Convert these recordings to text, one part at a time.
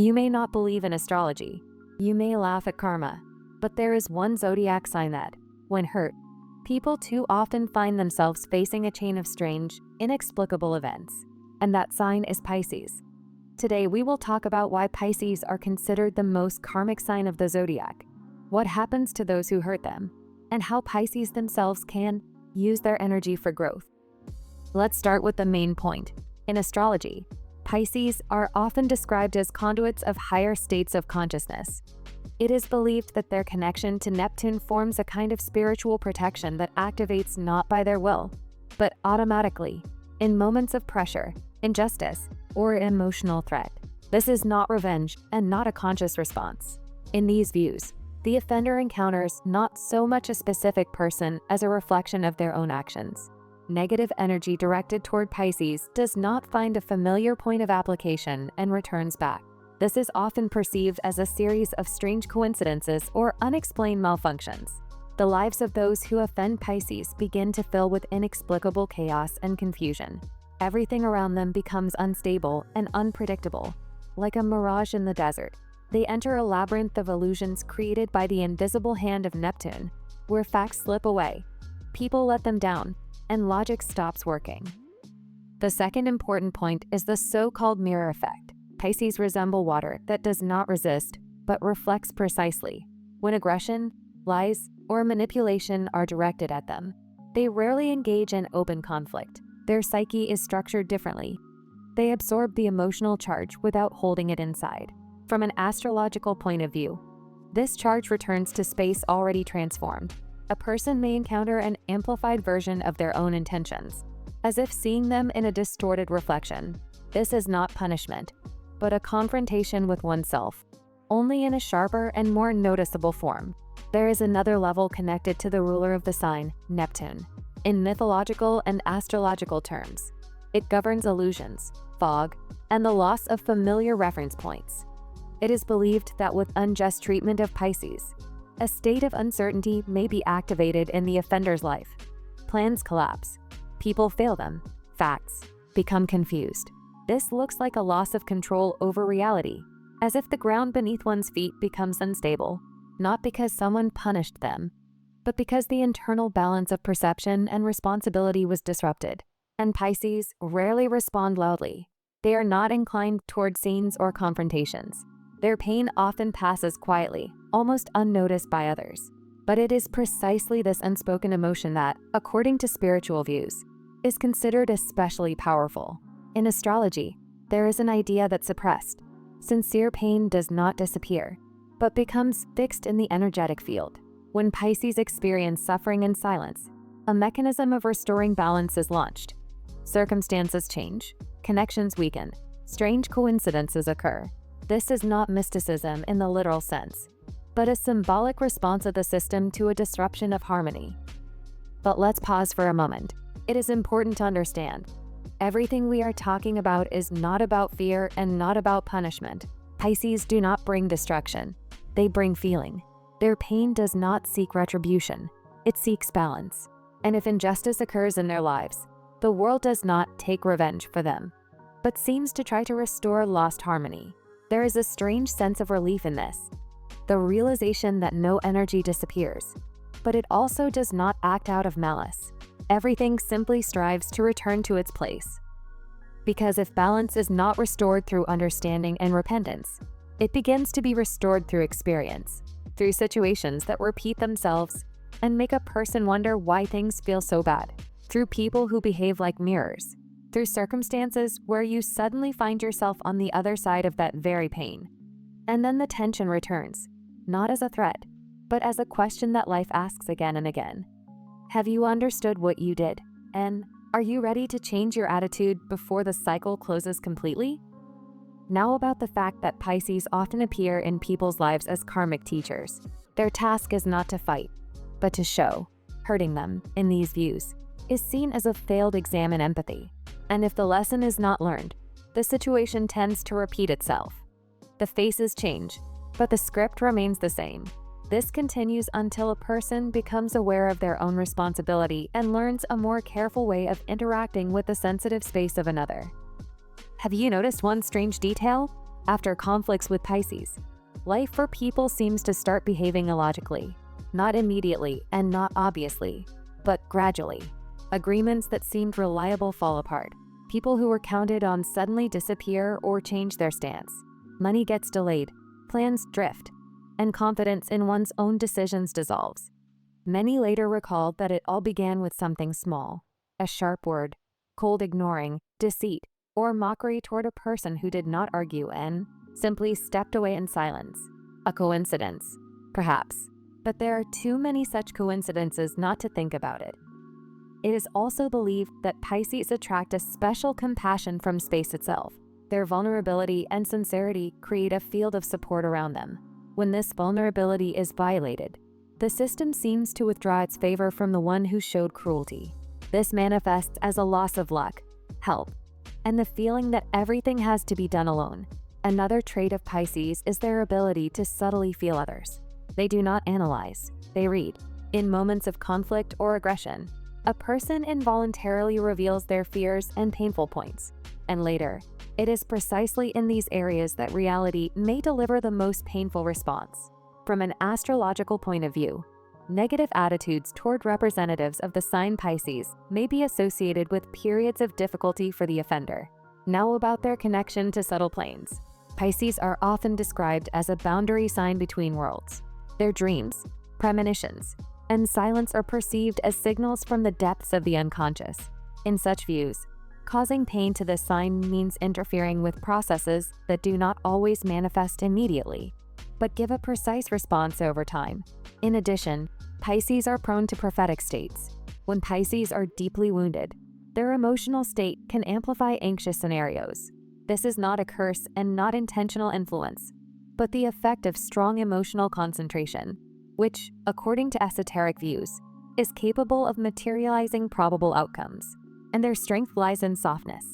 You may not believe in astrology. You may laugh at karma. But there is one zodiac sign that, when hurt, people too often find themselves facing a chain of strange, inexplicable events. And that sign is Pisces. Today we will talk about why Pisces are considered the most karmic sign of the zodiac, what happens to those who hurt them, and how Pisces themselves can use their energy for growth. Let's start with the main point. In astrology, Pisces are often described as conduits of higher states of consciousness. It is believed that their connection to Neptune forms a kind of spiritual protection that activates not by their will, but automatically, in moments of pressure, injustice, or emotional threat. This is not revenge and not a conscious response. In these views, the offender encounters not so much a specific person as a reflection of their own actions. Negative energy directed toward Pisces does not find a familiar point of application and returns back. This is often perceived as a series of strange coincidences or unexplained malfunctions. The lives of those who offend Pisces begin to fill with inexplicable chaos and confusion. Everything around them becomes unstable and unpredictable. Like a mirage in the desert, they enter a labyrinth of illusions created by the invisible hand of Neptune, where facts slip away, people let them down, and logic stops working. The second important point is the so-called mirror effect. Pisces resemble water that does not resist, but reflects precisely. When aggression, lies, or manipulation are directed at them, they rarely engage in open conflict. Their psyche is structured differently. They absorb the emotional charge without holding it inside. From an astrological point of view, this charge returns to space already transformed. A person may encounter an amplified version of their own intentions, as if seeing them in a distorted reflection. This is not punishment, but a confrontation with oneself, only in a sharper and more noticeable form. There is another level connected to the ruler of the sign, Neptune. In mythological and astrological terms, it governs illusions, fog, and the loss of familiar reference points. It is believed that with unjust treatment of Pisces, a state of uncertainty may be activated in the offender's life. Plans collapse, people fail them, facts become confused. This looks like a loss of control over reality, as if the ground beneath one's feet becomes unstable, not because someone punished them, but because the internal balance of perception and responsibility was disrupted. And Pisces rarely respond loudly. They are not inclined toward scenes or confrontations. Their pain often passes quietly, almost unnoticed by others. But it is precisely this unspoken emotion that, according to spiritual views, is considered especially powerful. In astrology, there is an idea that suppressed, sincere pain does not disappear, but becomes fixed in the energetic field. When Pisces experience suffering in silence, a mechanism of restoring balance is launched. Circumstances change, connections weaken, strange coincidences occur. This is not mysticism in the literal sense, but a symbolic response of the system to a disruption of harmony. But let's pause for a moment. It is important to understand, everything we are talking about is not about fear and not about punishment. Pisces do not bring destruction. They bring feeling. Their pain does not seek retribution. It seeks balance. And if injustice occurs in their lives, the world does not take revenge for them, but seems to try to restore lost harmony. There is a strange sense of relief in this, the realization that no energy disappears, but it also does not act out of malice. Everything simply strives to return to its place. Because if balance is not restored through understanding and repentance, it begins to be restored through experience, through situations that repeat themselves and make a person wonder why things feel so bad, through people who behave like mirrors, through circumstances where you suddenly find yourself on the other side of that very pain. And then the tension returns, not as a threat, but as a question that life asks again and again. Have you understood what you did? And are you ready to change your attitude before the cycle closes completely? Now about the fact that Pisces often appear in people's lives as karmic teachers. Their task is not to fight, but to show. Hurting them, in these views, is seen as a failed exam in empathy. And if the lesson is not learned, the situation tends to repeat itself. The faces change, but the script remains the same. This continues until a person becomes aware of their own responsibility and learns a more careful way of interacting with the sensitive space of another. Have you noticed one strange detail? After conflicts with Pisces, life for people seems to start behaving illogically, not immediately and not obviously, but gradually. Agreements that seemed reliable fall apart. People who were counted on suddenly disappear or change their stance. Money gets delayed, plans drift, and confidence in one's own decisions dissolves. Many later recalled that it all began with something small, a sharp word, cold ignoring, deceit, or mockery toward a person who did not argue and simply stepped away in silence. A coincidence? Perhaps. But there are too many such coincidences not to think about it. It is also believed that Pisces attract a special compassion from space itself. Their vulnerability and sincerity create a field of support around them. When this vulnerability is violated, the system seems to withdraw its favor from the one who showed cruelty. This manifests as a loss of luck, help, and the feeling that everything has to be done alone. Another trait of Pisces is their ability to subtly feel others. They do not analyze, they read. In moments of conflict or aggression, a person involuntarily reveals their fears and painful points, and later, it is precisely in these areas that reality may deliver the most painful response. From an astrological point of view, negative attitudes toward representatives of the sign Pisces may be associated with periods of difficulty for the offender. Now about their connection to subtle planes. Pisces are often described as a boundary sign between worlds. Their dreams, premonitions, and silence are perceived as signals from the depths of the unconscious. In such views, causing pain to this sign means interfering with processes that do not always manifest immediately, but give a precise response over time. In addition, Pisces are prone to prophetic states. When Pisces are deeply wounded, their emotional state can amplify anxious scenarios. This is not a curse and not intentional influence, but the effect of strong emotional concentration, which, according to esoteric views, is capable of materializing probable outcomes. And their strength lies in softness.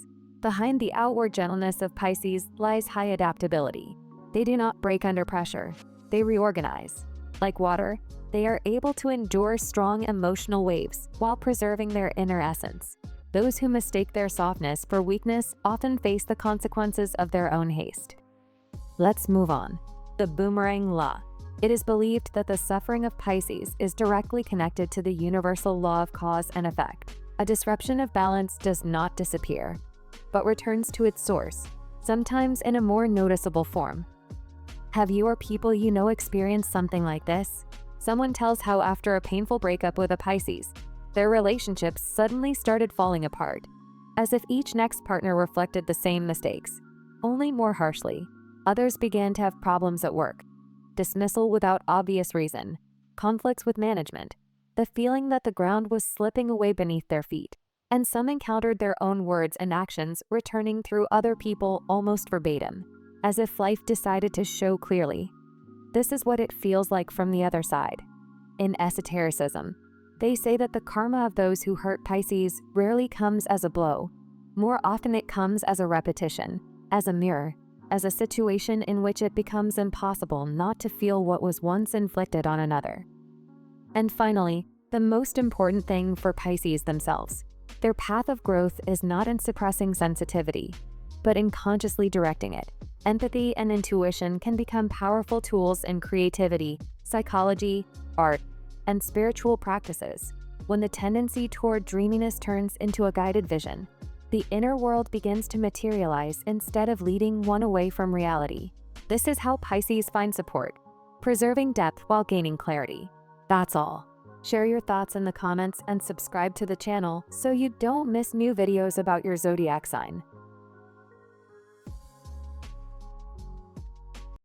Behind the outward gentleness of Pisces lies high adaptability. They do not break under pressure, they reorganize. Like water, they are able to endure strong emotional waves while preserving their inner essence. Those who mistake their softness for weakness often face the consequences of their own haste. Let's move on. The boomerang law. It is believed that the suffering of Pisces is directly connected to the universal law of cause and effect. A disruption of balance does not disappear, but returns to its source, sometimes in a more noticeable form. Have you or people you know experienced something like this? Someone tells how after a painful breakup with a Pisces, their relationships suddenly started falling apart, as if each next partner reflected the same mistakes, only more harshly. Others began to have problems at work, dismissal without obvious reason, conflicts with management, the feeling that the ground was slipping away beneath their feet, and some encountered their own words and actions returning through other people almost verbatim, as if life decided to show clearly. This is what it feels like from the other side. In esotericism, they say that the karma of those who hurt Pisces rarely comes as a blow. More often it comes as a repetition, as a mirror, as a situation in which it becomes impossible not to feel what was once inflicted on another. And finally, the most important thing for Pisces themselves. Their path of growth is not in suppressing sensitivity, but in consciously directing it. Empathy and intuition can become powerful tools in creativity, psychology, art, and spiritual practices. When the tendency toward dreaminess turns into a guided vision, the inner world begins to materialize instead of leading one away from reality. This is how Pisces find support, preserving depth while gaining clarity. That's all. Share your thoughts in the comments and subscribe to the channel so you don't miss new videos about your zodiac sign.